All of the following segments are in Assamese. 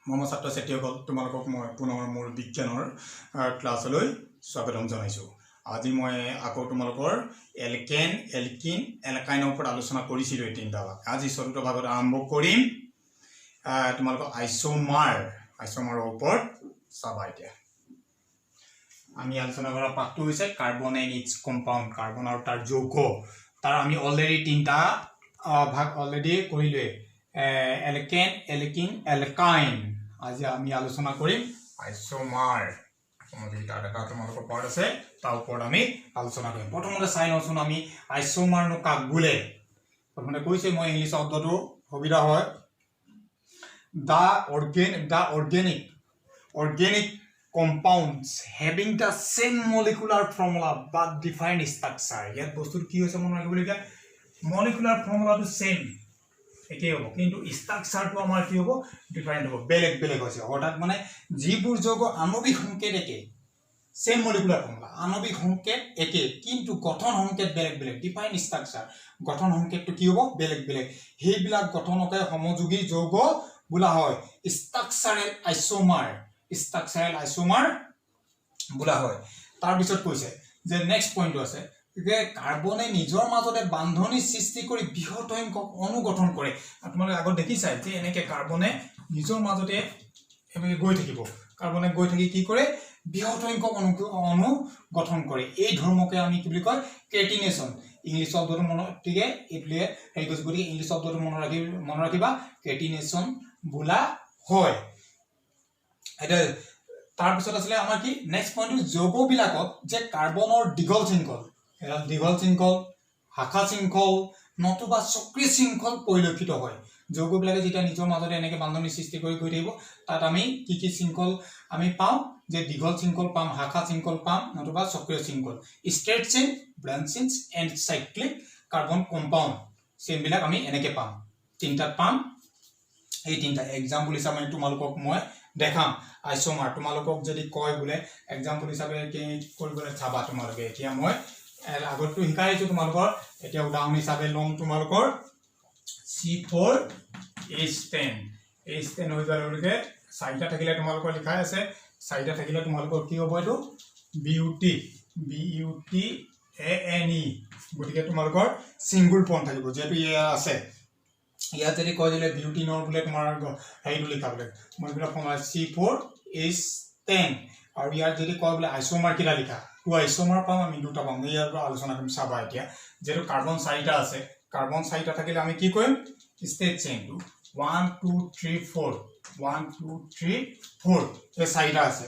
মম ছাত্ৰ ছাত্ৰীসকল তোমালোকক মই পুনৰ মোৰ বিজ্ঞানৰ ক্লাছলৈ স্বাগতম জনাইছো। আজি মই আকৌ তোমালোকৰ এলকেন এলকিন এলকাইনৰ ওপৰত আলোচনা কৰিছিলো এই তিনিটা ভাগ। আজি চতুৰ্থ ভাগত আৰম্ভ কৰিম তোমালোকৰ আইসোমাৰৰ ওপৰত চাবা। এতিয়া আমি আলোচনা কৰা পাঠটো হৈছে carbon and it's compound, carbon আৰু তাৰ যৌগ। তাৰ আমি অলৰেডি তিনিটা ভাগ অলৰেডি কৰিলোৱে, এলকেন এলকিন এলকাইন। আজি আমি আলোচনা কৰিম আইসোমাৰ। তোমালোকৰ পাৰ্ট আছে তাৰ ওপৰত আমি আলোচনা কৰিম। প্ৰথমতে চাই লওঁচোন আমি আইসোমাৰনো কাক বোলে। প্ৰথমতে কৈছে মই ইংলিছ শব্দটো সুবিধা হয়, the organic compounds having the same molecular formula but different structure। ইয়াত বস্তুটো কি হৈছে মনত ৰাখিবলগীয়া, মলিকুলাৰ ফৰ্মুলাটো সেম একেই হ'ব, কিন্তু ষ্ট্ৰাকচাৰটো আমাৰ কি হ'ব, ডিফাৰেণ্ট হ'ব, বেলেগ বেলেগ হৈছে। অৰ্থাৎ মানে যিবোৰ যৌগ আণৱিক সংকেত একে, সেম মলিকুলাৰ ফৰ্মুলা, আণৱিক সংকেত একে, কিন্তু গঠন সংকেত বেলেগ বেলেগ, ডিফাৰেণ্ট ষ্ট্ৰাকচাৰ, গঠন সংকেতটো কি হ'ব, বেলেগ বেলেগ। সেইবিলাক গঠনকে সমযোগী যৌগ বোলা হয় ষ্ট্ৰাকচাৰেল আইসোমাৰ, ষ্ট্ৰাকচাৰেল আইসোমাৰ বোলা হয়। তাৰপিছত কৈছে যে নেক্সট পইণ্টটো আছে যে কাৰ্বনে নিজৰ মাজতে বান্ধনি সৃষ্টি কৰি বৃহৎ সংখ্যক অণু গঠন কৰে। তোমালোকে আগত দেখিছাই যে এনেকৈ কাৰ্বনে নিজৰ মাজতে এনেকৈ গৈ থাকিব, কাৰ্বনে গৈ থাকি কি কৰে, বৃহৎ সংখ্যক অণু গঠন কৰে। এই ধৰ্মকে আমি কি বুলি কয়, কেটিনেশ্যন। ইংলিছ শব্দটো মনটিকে এইটোৱে হেৰি কৈছে, গতিকে ইংলিছ শব্দটো মনত ৰাখিবা, কেটিনেশ্যন বোলা হয়। এতিয়া তাৰপিছত আছিলে আমাৰ কি নেক্সট পইণ্টটো, যৌগবিলাকত যে কাৰ্বনৰ দীঘল শৃংখল, শাখা শৃংখল নতুবা চক্ৰীয় শৃংখল পৰিলক্ষিত হয়। যৌগবিলাকে যেতিয়া নিজৰ মাজতে এনেকৈ বান্ধনি সৃষ্টি কৰি গৈ থাকিব, তাত আমি কি কি শৃংখল আমি পাওঁ, যে দীঘল শৃংখল পাম, শাখা শৃংখল পাম, নতুবা চক্ৰীয় শৃংখল, straight chain, branch chain and cyclic carbon compound চেইনবিলাক আমি এনেকৈ পাম, তিনিটাত পাম। এই তিনিটা এক্সাম্পল হিচাপে তোমালোকক মই দেখাম। আইসোমাৰ তোমালোকক যদি কয় বোলে এক্সাম্পল হিচাপে কি কৰিবলৈ চাবা তোমালোকে, এতিয়া মই আগতটো শিকাই আহিছোঁ তোমালোকৰ, এতিয়া উদাহৰণ হিচাপে ল'ম তোমালোকৰ C4H10 হৈ যোৱাৰ লগে চাৰিটা থাকিলে তোমালোকৰ লিখাই আছে, চাৰিটা থাকিলে তোমালোকৰ কি হ'ব, এইটো BUTANE, গতিকে তোমালোকৰ চিংগুল পইণ্ট থাকিব, যিহেতু ইয়াত আছে। ইয়াত যদি কয় দিলে বিউটিনৰ বোলে তোমাৰ হেৰিটো লিখা বোলে, মই এইবিলাক সময় C4H10, আৰু ইয়াত যদি কয় বোলে আইসোমাৰ কেইটা লিখা, টু আইসোমাৰ পাম, আমি দুটা পাম। ইয়াৰ পৰা আলোচনা কৰিম চাবা। এতিয়া যিহেতু কাৰ্বন চাৰিটা আছে, কাৰ্বন চাৰিটা থাকিলে আমি কি কৰিম, ষ্টেট চেইনটো 1 2 3 4 1 2 3 4 এই চাৰিটা আছে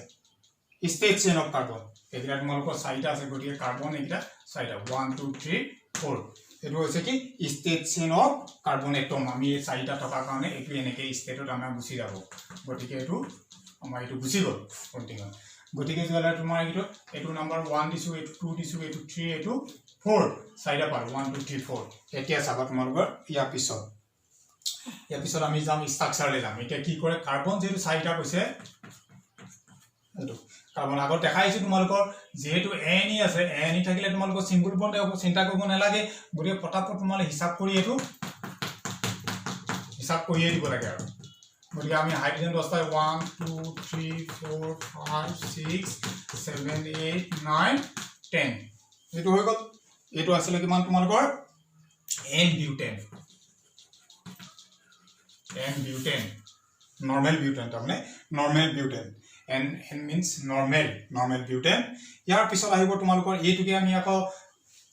ষ্টেট চেইন অফ কাৰ্বন। এইকেইটা তোমালোকৰ চাৰিটা আছে, গতিকে কাৰ্বন এইকেইটা চাৰিটা 1 2 3 4, এইটো হৈছে কি state chain of carbon atom. আমি এই চাৰিটা থকাৰ কাৰণে এইটো এনেকৈ ষ্টেটত আমাৰ গুচি যাব, গতিকে এইটো আমাৰ এইটো গুচি গ'ল কণ্টিনিউ। গতিকে যোৱালে তোমাৰ এইটো নাম্বাৰ 1 দিছোঁ, এইটো 2 দিছোঁ, এইটো 3, এইটো 4, চাৰিটা পালোঁ 1 2 3 4। এতিয়া চাবা তোমালোকৰ ইয়াৰ পিছত আমি যাম ষ্ট্ৰাকচাৰলৈ যাম। এতিয়া কি কৰে, কাৰ্বন যিহেতু চাৰিটা কৈছে, এইটো কাৰ্বন আগত দেখাইছোঁ তোমালোকৰ, যিহেতু এনি আছে, এনি থাকিলে তোমালোকৰ চিংগুল বন্ড হ'ব, চিন্তা কৰিব নালাগে। গতিকে পটাপট তোমালোকে হিচাপ কৰিয়ে দিব লাগে আৰু। গতিকে আমি হাইড্ৰোজেন 10টা 1 2 3 4 5 6 7 8 9 10, এইটো হৈ গ'ল। এইটো আছিলে কিমান তোমালোকৰ N বিউটেন, নৰ্মেল বিউটেন, তাৰমানে normal butane, N means normal butane. ইয়াৰ পিছত আহিব তোমালোকৰ এইটোকে আমি আকৌ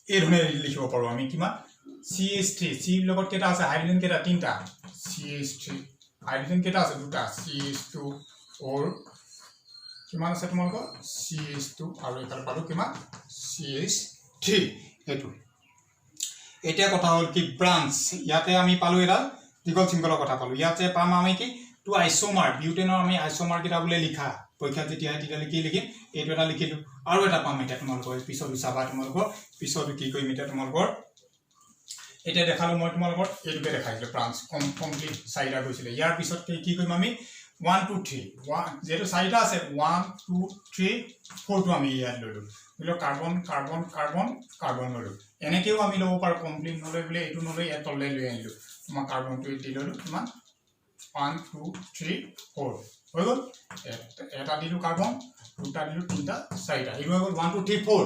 এই ধৰণে লিখিব পাৰোঁ আমি, কিমান CH3, চি লগত কেইটা আছে, হাইড্ৰোজেন কেইটা, তিনিটা, CH3, হাইড্ৰোজেন কেইটা আছে, দুটা, CH2, কিমান আছে তোমালোকৰ CH2, আৰু এইফালে পালোঁ কিমান CH3, এইটো। এতিয়া কথা হ'ল কি ব্ৰাঞ্চ, ইয়াতে আমি পালোঁ এডাল দীঘল শৃংখলৰ কথা পালোঁ, ইয়াতে পাম আমি কি টু আইসোমাৰ, বিউটেনৰ আমি আইসোমাৰ কেইটা বোলে লিখা, পৰীক্ষাত যেতিয়া তেতিয়াহ'লে কি লিখিম, এইটো এটা লিখিলোঁ, আৰু এটা পাম। এতিয়া তোমালোকৰ পিছত চাবা, তোমালোকৰ পিছত কি কৰিম, এতিয়া তোমালোকৰ এতিয়া দেখালোঁ মই তোমালোকৰ এইটোকে দেখাইছিলোঁ, ব্ৰাঞ্চ কমপ্লিট চাৰিটা গৈছিলে। ইয়াৰ পিছত কি কৰিম আমি 1 2 3, যিহেতু চাৰিটা আছে 1 2 3 4টো আমি ইয়াত ল'লোঁ, কাৰ্বন ল'লোঁ। এনেকৈও আমি ল'ব পাৰোঁ, কমপ্লিট নলৈ বোলে এইটো নলৈ ইয়াত তললৈ লৈ আনিলোঁ, তোমাৰ কাৰ্বনটো দি ল'লোঁ, কিমান 1 2 3 4 হৈ গল এটা দিলু কাৰ্বন দুটা দিলু তিনটা চাৰিটা এই হৈ গল 1 2 3 4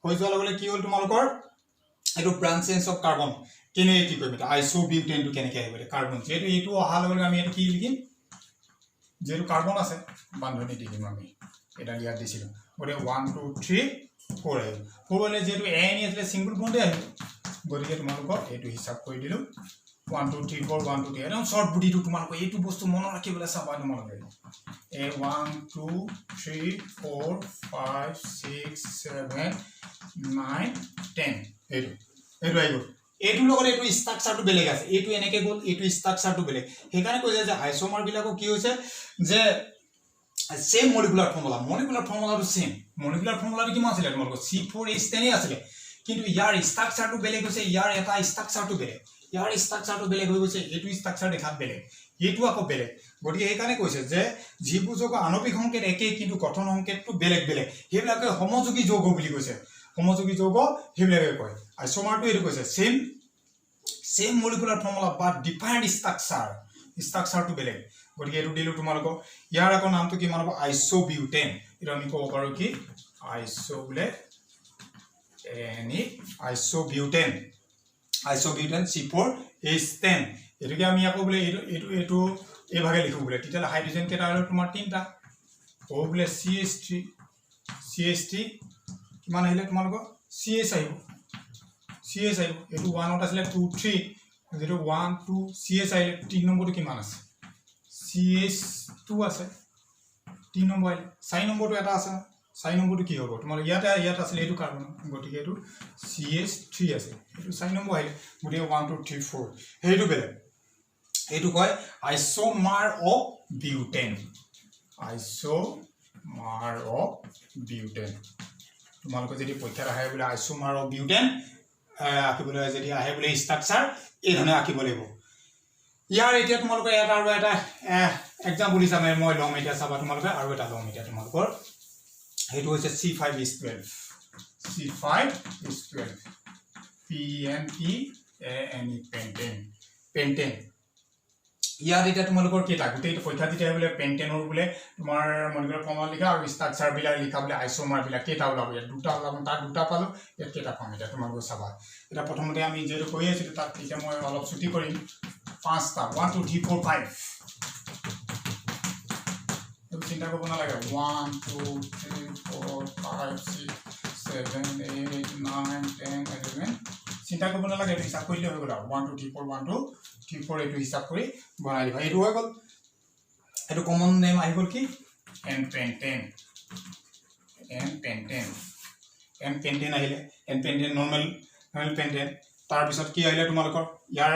হৈ যোৱাৰ লগে কি হল তোমালোকৰ এটো ব্ৰাঞ্চেস অফ কাৰ্বন কেনে কি কৰিম এটা আইসোবিউটেন টু কেনেকে আহিব কাৰ্বন যেটো এটো অহা লগে আমি এটো কি লিখিম যেটো কাৰ্বন আছে বান্ধনী দি দিম আমি এটা ইয়াত দিছিল গৰে 1 2 3 4 আহিব 4 হলে যেটো n আছে সিঙ্গল বন্ডে আহিব গৰিকে তোমালোকৰ এটো হিসাব কৰি দিলো 1 2 3 4 1 2 3 একদম শৰ্ট বুডি টু তোমালোকৰ এটো বস্তু মন ৰাখিবলে চাবা তোমালোকে এ 1 2 3 4 5 6 7 9 10 এটো এটো আহিব এটো লগত এটো স্ট্ৰাকচাৰটো বেলেগ আছে এটো এনেকে গল এটো স্ট্ৰাকচাৰটো বেলেগ হেকানে কৈছে যে আইসোমাৰ বিলাকো কি হৈছে যে সেম মলিকুলাৰ ফৰ্মুলাটো সেম মলিকুলাৰ ফৰ্মুলাটো কি আছিল তোমালোকৰ C4H10 আছিল কিন্তু ইয়াৰ স্ট্ৰাকচাৰটো বেলেগ হৈছে ইয়াৰ এটা স্ট্ৰাকচাৰটো বেলেগ ইয়াৰ স্ট্ৰাকচাৰটো বেলেগ হৈ গৈছে এটো স্ট্ৰাকচাৰ দেখাত বেলেগ এটো আকৌ বেলেগ গতি হেকানে কৈছে যে জীবু যোগ আণবিক সংকেত একে কিন্তু গঠন সংকেতটো বেলেগ বেলেগ হেবিলাকে সমযোগী যৌগ বুলি কৈছে সমযোগী যৌগ হেবিলাকে কয় আইসোমাৰটো এটো কৈছে সেম মলিকুলাৰ ফৰ্মুলা বাট ডিফাইন্ড স্ট্ৰাকচাৰটো বেলেগ গতি এটো দিলু তোমালোকক ইয়াৰ আকৌ নামটো কি মানব আইসোবিউটেন এটো আমি কব পাৰো কি আইসোবিউটেন C4H10 এটোকে আমি আকৌ বলে এটো এই ভাগে লিখো বলে তিতালে হাইড্রোজেন কেটা হলো তোমাৰ তিনটা ও বলে CH3 কিমান আহিলে তোমালোকৰ CH আহিব এটো 1 ত আছিল 2 3 যেটো 1 2 CH আহিলে 3 নম্বৰটো কিমান আছে CH2 আছে 3 নম্বৰ আহিলে 4 নম্বৰটো এটা আছে 4 নম্বৰটো কি হ'ব তোমাৰ ইয়াত আছিল এটো কাৰ্বন গটিকে এটো CH3 আছে এটো 4 নম্বৰ আহিলে গটিকে 1 2 3 4 হেইটো বেলেগ এটো কয় আইসোমাৰ অফ বিউটেন তোমালোকে যদি পৰীক্ষাত আহে বলে আইসোমাৰ অফ বিউটেন আকিবলে যদি আহে বলে স্ট্ৰাকচাৰ এই ধৰণে আকিব লাগিব ইয়াৰ এতিয়া তোমালোকে এটা আৰু এটা এক্সাম্পল হিচাপে মই লম এটা চাবা তোমালোকে আৰু এটা লম এটা তোমালোকৰ হেতু হৈছে C5H12 পেন্টেন ইয়াত এটা তোমালোকৰ কেটা গুটেই পৰীক্ষা দিতে বলে পেন্টেনৰ বলে তোমাৰ মলিকুলাৰ ফৰ্মুলা লিখা আৰু স্ট্ৰাকচাৰ বিলাক লিখা বলে আইসোমাৰ বিলাক কেটা ওলাব ইয়াত দুটা ওলাব তাত দুটা পালো ইয়াত কেটা পাম এটা তোমালোকে চাবা এটা প্ৰথমতে আমি যেটো কৈ আছিল তাত এতিয়া মই অলপ ছুটি কৰিম পাঁচটা 1 2 3 4 5 তুমি চিন্তা কৰিব নালাগে 1 2 3 4 5 6 7 8 9 10 11 চিন্তা কৰিব নালাগে হিসাব কৰিলে হৈ গল 1 2 3 4 1 2 3 4 এটো হিসাব কৰি বনাই দিবা এটো হৈ গল এটো কমন নেম আহি গল কি n পেন্টেন আহিলে n পেন্টেন নরমাল পেন্টেন তাৰ পিছত কি আহিলে তোমালোকৰ ইয়াৰ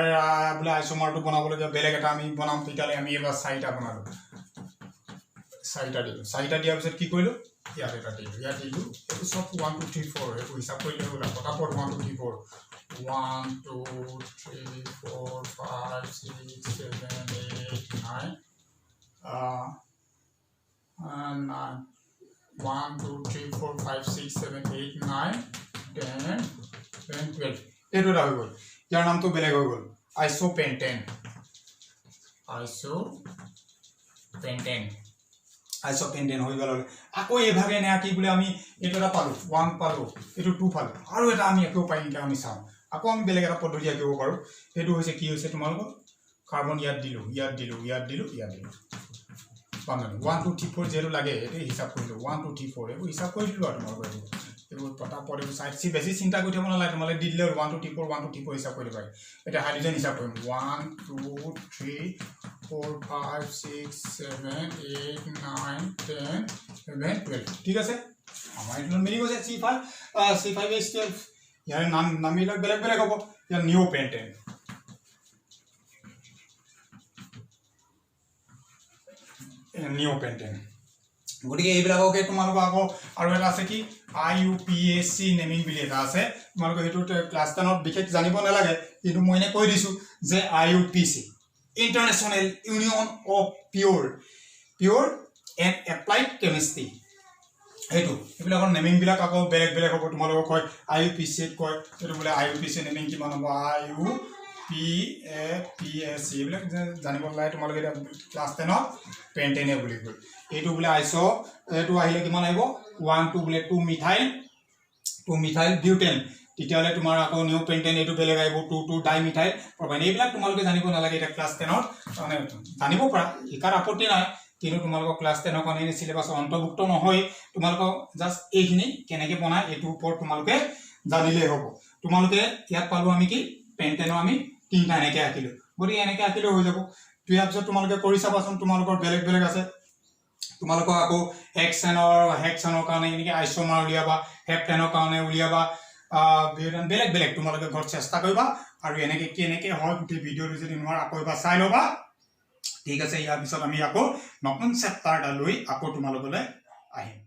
বলে আইসোমাৰটো বনাবলৈ বেলেগ এটা আমি বনাম তেতিয়ালে আমি এবাৰ চাৰিটা বনালো চাৰিটা দিয়াৰ পিছত কি কৰিলো ইয়াত এটা দিলো এটো সব 1 2 3 4 এটো হিসাব কৰিলে হ'ল পটাপট 1 2 3 4 1 2 3 4 5 6 7 8 9 1 2 3 4 5 6 7 8 9 10 11 এটো হৈ গল ইয়াৰ নামটো বেলেগ হৈ গল আইসোপেন্টেন হৈ গল আকৌ এই ভাগে নে কি বলে আমি এটোটা পালো 1 পালো এটো 2 পালো আৰু এটা আমি একো পাই কি আমি চাম আকৌ আমি বেলেগ এটা পদ্ধতি আকিব পাৰো এটো হৈছে কি হৈছে তোমালোকৰ কাৰ্বন ইয়াত দিলো বান্ধনী 1 2 3 4 0 লাগে এটো হিসাব কৰিলো 1 2 3 4 এটো হিসাব কৰি দিলো আৰু তোমালোকৰ এটো পটা পৰে সাইড সি বেছি চিন্তা কৰি থাকব নালাগে তোমালে দি দিলে 1 2 3 4 1 2 3 4 হিসাব কৰি দিবা এটা হাইড্ৰোজেন হিসাব কৰিম 1 2 3 4 5 6 7 8 9 10 11 12 ঠিক আছে আমাৰ এটো মিলি গৈছে C5H12 ইয়াৰ নামবিলাক বেলেগ হ'ব ইয়াৰ নিউ পেন্টেন গটিকে এইবিলাককে তোমালোক আকৌ আৰু এটা আছে কি IUPAC নেমিং বুলি এটা আছে তোমালোক হেতু ক্লাস 10 ত বিশেষ জানিব নালাগে কিন্তু মই এনে কৈ দিছো যে IUPAC international union of pure and applied chemistry হেতু এইবিলাকৰ নেমিং বিলাক আকৌ বেলেগ হ'ব তোমালোক কয় IUPAC কয় এটো বলে IUPAC নেমিং কি মান হ'ব PAPSC এইবিলাক জানিব লাগে তোমালোকে এতিয়া ক্লাছ 10ত পেণ্টেনে বুলি কয় এইটো বোলে আইছো এইটো আহিলে কিমান আহিব 1 2 বোলে 2 মিথাইল বিউটেন তেতিয়ালে তোমাৰ আকৌ নিউ পেণ্টেন এইটো বেলেগ আহিব 2 2 ডাইমিথাইল প্ৰপাইন এইবিলাক তোমালোকে জানিব নালাগে এটা ক্লাছ 10ত মানে জানিব পাৰা ইকাৰ আপত্তি নাই কিন্তু তোমালোকৰ ক্লাছ 10 ৰ কাৰণে সিলেবাস অন্তৰ্ভুক্ত নহয় তোমালোকৰ জাস্ট এইখিনি কেনেকৈ বনায় এইটোৰ ওপৰত তোমালোকে জানিলে হ'ব তোমালোকে ইয়াত পালো আমি কি পেণ্টেনৰ আমি তিনটা এনেকৈ আঁকিলো গতিকে এনেকৈ আঁকিলে হৈ যাব ইয়াৰ পিছত তোমালোকে কৰি চাবাচোন তোমালোকৰ বেলেগ বেলেগ আছে তোমালোকৰ আকৌ হেক্সেনৰ কাৰণে এনেকৈ আইচোমাৰ উলিয়াবা হেপ্টেনৰ কাৰণে উলিয়াবা বেলেগ বেলেগ তোমালোকে ঘৰত চেষ্টা কৰিবা আৰু এনেকৈ কেনেকৈ হয় গোটেই ভিডিঅ'টো যদি নোৱাৰা আকৌ এবাৰ চাই ল'বা ঠিক আছে ইয়াৰ পিছত আমি আকৌ নতুন চেপ্টাৰ এটা লৈ আকৌ তোমালোকলৈ আহিম